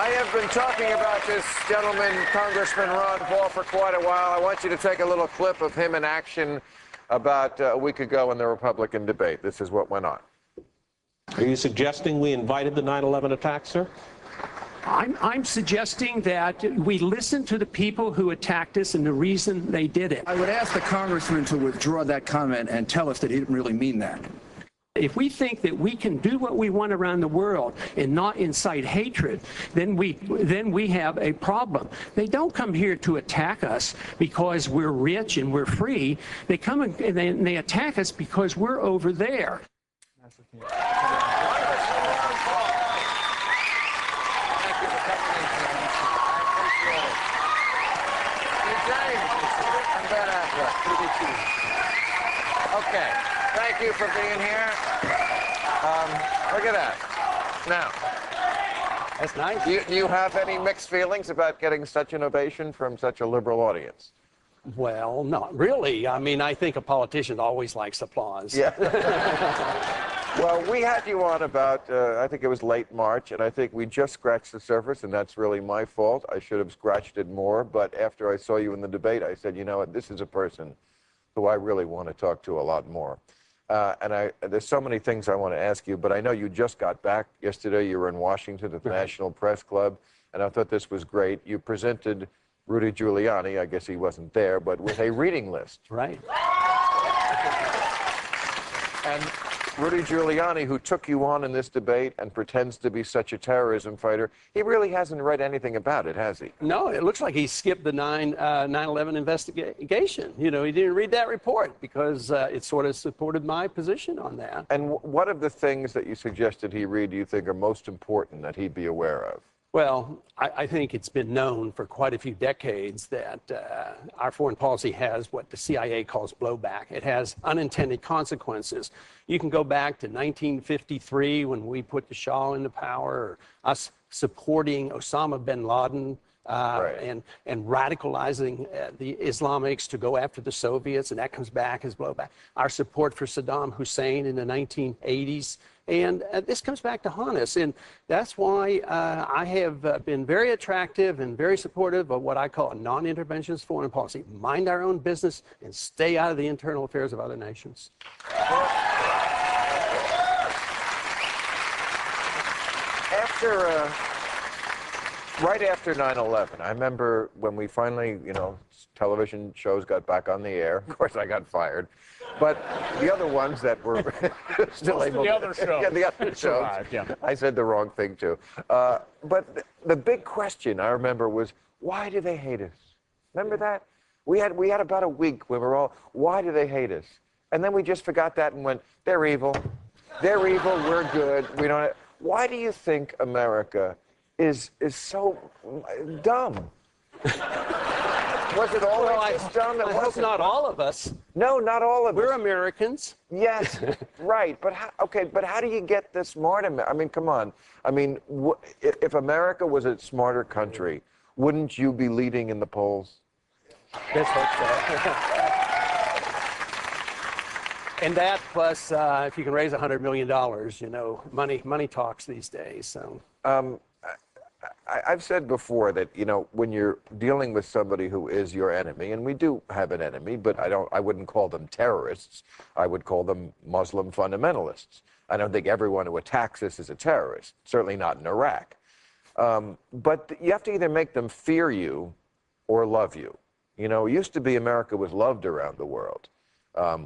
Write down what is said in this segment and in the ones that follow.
I have been talking about this gentleman, Congressman Ron Paul, for quite a while. I want you to take a little clip of him in action about a week ago in the Republican debate. This is what went on. Are you suggesting we invited the 9/11 attack, sir? I'm suggesting that we listen to the people who attacked us and the reason they did it. I would ask the congressman to withdraw that comment and tell us that he didn't really mean that. If we think that we can do what we want around the world and not incite hatred, then we have a problem. They don't come here to attack us because we're rich and we're free. They come and they attack us because we're over there. Okay, thank you for being here. Look at that. Now, That's nice. do you have any mixed feelings about getting such an ovation from such a liberal audience? Well, not really. I mean, I think a politician always likes applause. Yeah. Well, we had you on about, I think it was late March, and I think we just scratched the surface, and that's really my fault. I should have scratched it more, but after I saw you in the debate, I said, you know what, this is a person who I really want to talk to a lot more. There's so many things I want to ask you, but I know you just got back yesterday. You were in Washington at the National Press Club, and I thought this was great. You presented Rudy Giuliani, I guess he wasn't there, but with a reading list. Right. And Rudy Giuliani, who took you on in this debate and pretends to be such a terrorism fighter, he really hasn't read anything about it, has he? No, it looks like he skipped the 9/11 investigation. You know, he didn't read that report because it sort of supported my position on that. And what of the things that you suggested he read do you think are most important that he be aware of? Well, I think it's been known for quite a few decades that our foreign policy has what the CIA calls blowback. It has unintended consequences. You can go back to 1953 when we put the Shah into power, or us supporting Osama bin Laden and radicalizing the Islamics to go after the Soviets, and that comes back as blowback. Our support for Saddam Hussein in the 1980s. And this comes back to haunt us, and that's why I have been very attractive and very supportive of what I call a non-interventionist foreign policy. Mind our own business and stay out of the internal affairs of other nations. Right after 9/11, I remember when we finally, you know, television shows got back on the air. Of course, I got fired. But the other ones that were still able the other shows. Yeah, the other shows. Yeah. I said the wrong thing, too. But the big question, I remember, was why do they hate us? Remember that? We had about a week where we were all, why do they hate us? And then we just forgot that and went, they're evil. They're evil, we're good. We don't. Why do you think America is so dumb? Was it always this dumb? I hope not all of us. No, not all of us. We're Americans. Yes, right. But how do you get the smart? I mean, come on. I mean, if America was a smarter country, wouldn't you be leading in the polls? Let's hope so. And that plus, if you can raise $100 million, you know, money talks these days. So. I've said before that, you know, when you're dealing with somebody who is your enemy, and we do have an enemy, but I wouldn't call them terrorists. I would call them Muslim fundamentalists. I don't think everyone who attacks us is a terrorist, certainly not in Iraq. But you have to either make them fear you or love you. You know, it used to be America was loved around the world. I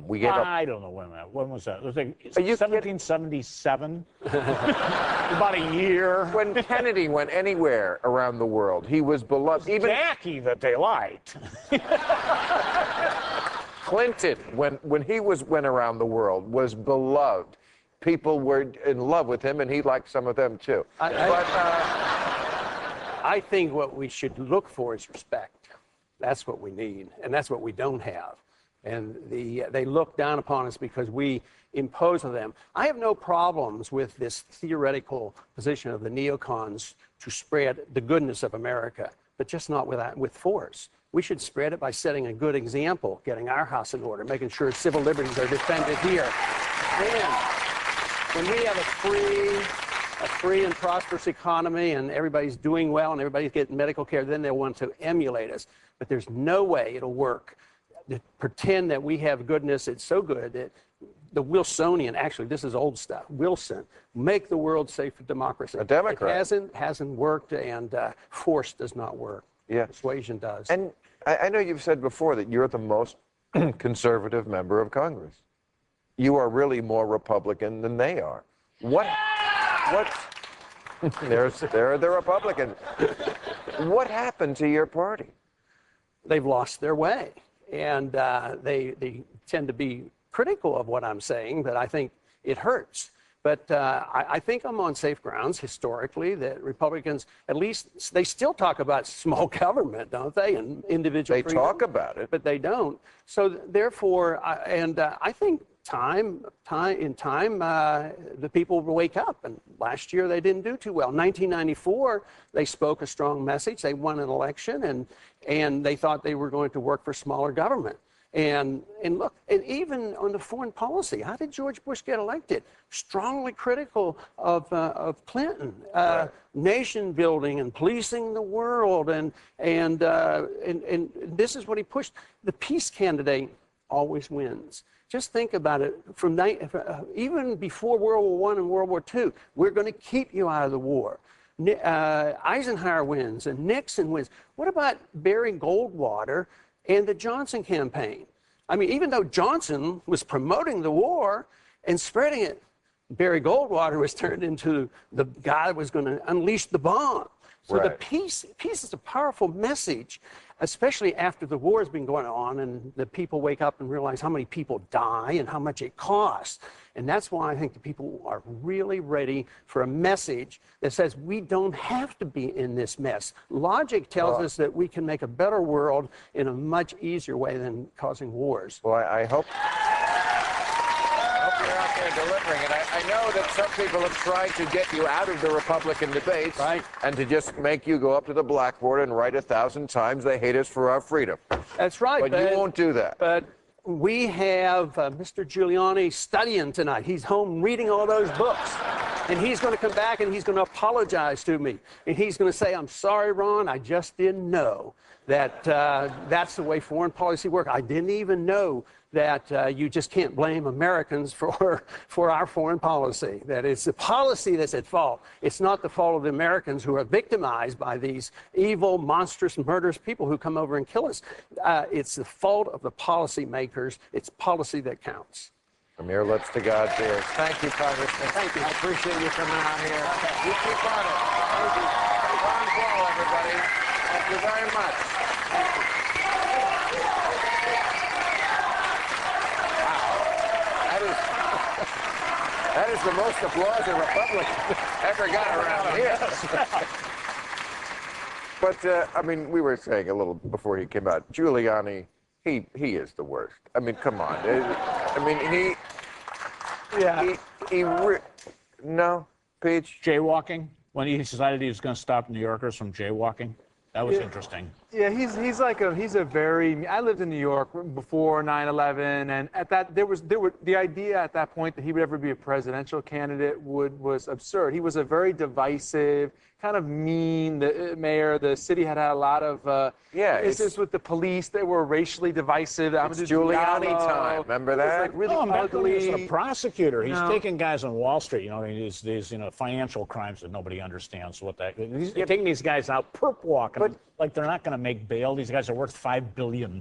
don't know when was that? It was like 1777. About a year. When Kennedy went anywhere around the world, he was beloved. Even Jackie that they liked. Clinton, when he went around the world, was beloved. People were in love with him, and he liked some of them too. I think what we should look for is respect. That's what we need, and that's what we don't have. And they look down upon us because we impose on them. I have no problems with this theoretical position of the neocons to spread the goodness of America, but just not with force. We should spread it by setting a good example, getting our house in order, making sure civil liberties are defended here. And when we have a free, a free and prosperous economy and everybody's doing well and everybody's getting medical care, then they'll want to emulate us. But there's no way it'll work to pretend that we have goodness. It's so good that the Wilsonian, actually, this is old stuff, Wilson, make the world safe for democracy. A Democrat. It hasn't worked, and force does not work. Yeah. Persuasion does. And I know you've said before that you're the most conservative member of Congress. You are really more Republican than they are. What they're the Republicans. What happened to your party? They've lost their way, and they tend to be critical of what I'm saying, but I think it hurts. But I think I'm on safe grounds historically that Republicans, at least, they still talk about small government, don't they, and individual freedom. They talk about it. But they don't. So therefore, I think in time, the people will wake up. And last year they didn't do too well. 1994, they spoke a strong message. They won an election, and they thought they were going to work for smaller government. And look, and even on the foreign policy, how did George Bush get elected? Strongly critical of Clinton, right. Nation building and policing the world, and this is what he pushed. The peace candidate always wins. Just think about it. Even before World War I and World War II, we're going to keep you out of the war. Eisenhower wins and Nixon wins. What about Barry Goldwater and the Johnson campaign? I mean, even though Johnson was promoting the war and spreading it, Barry Goldwater was turned into the guy that was going to unleash the bomb. So right. the peace is a powerful message, especially after the war has been going on and the people wake up and realize how many people die and how much it costs. And that's why I think the people are really ready for a message that says we don't have to be in this mess. Logic tells us that we can make a better world in a much easier way than causing wars. Well, I hope you're out there delivering it. I know that some people have tried to get you out of the Republican debates, right, and to just make you go up to the blackboard and write 1,000 times they hate us for our freedom. That's right. But you won't do that. But we have Mr. Giuliani studying tonight. He's home reading all those books. And he's going to come back and he's going to apologize to me. And he's going to say, I'm sorry, Ron, I just didn't know that that's the way foreign policy works. I didn't even know that you just can't blame Americans for our foreign policy, that it's the policy that's at fault. It's not the fault of the Americans who are victimized by these evil, monstrous, murderous people who come over and kill us. It's the fault of the policymakers. It's policy that counts. Amir, let's to God there. Thank you, Congressman. Thank you. I appreciate you coming out here. You keep on it. Thank you. Ron Paul, everybody. Thank you very much. That is the most applause a Republican ever got around here. But, I mean, we were saying a little before he came out, Giuliani, he is the worst. I mean, come on. I mean, no, Peach? Jaywalking, when he decided he was going to stop New Yorkers from jaywalking. That was interesting. Yeah, he's a very. I lived in New York before 9/11, and at that the idea at that point that he would ever be a presidential candidate was absurd. He was a very divisive, kind of mean mayor. The city had a lot of instances with the police that were racially divisive. It's Giuliani time. Remember that? Like really ugly. He's a prosecutor. He's No. taking guys on Wall Street. You know, these financial crimes that nobody understands what that. He's taking these guys out, perp walking them, like they're not going to make bail. These guys are worth $5 billion. You know,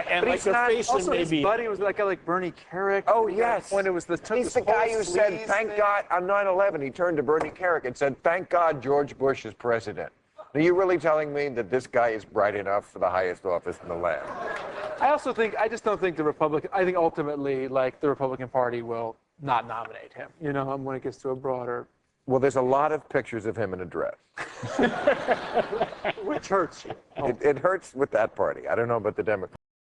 and like they're facing also, maybe. his buddy was like a guy like Bernie Carrick. Oh, yes. When it was He's the guy who said, thank God, on 9/11, he turned to Bernie Carrick and said, thank God George Bush is president. Are you really telling me that this guy is bright enough for the highest office in the land? I just don't think I think ultimately, like, the Republican Party will not nominate him, you know, when it gets to a broader. Well, there's a lot of pictures of him in a dress. Which hurts you. It hurts with that party. I don't know about the Democrats.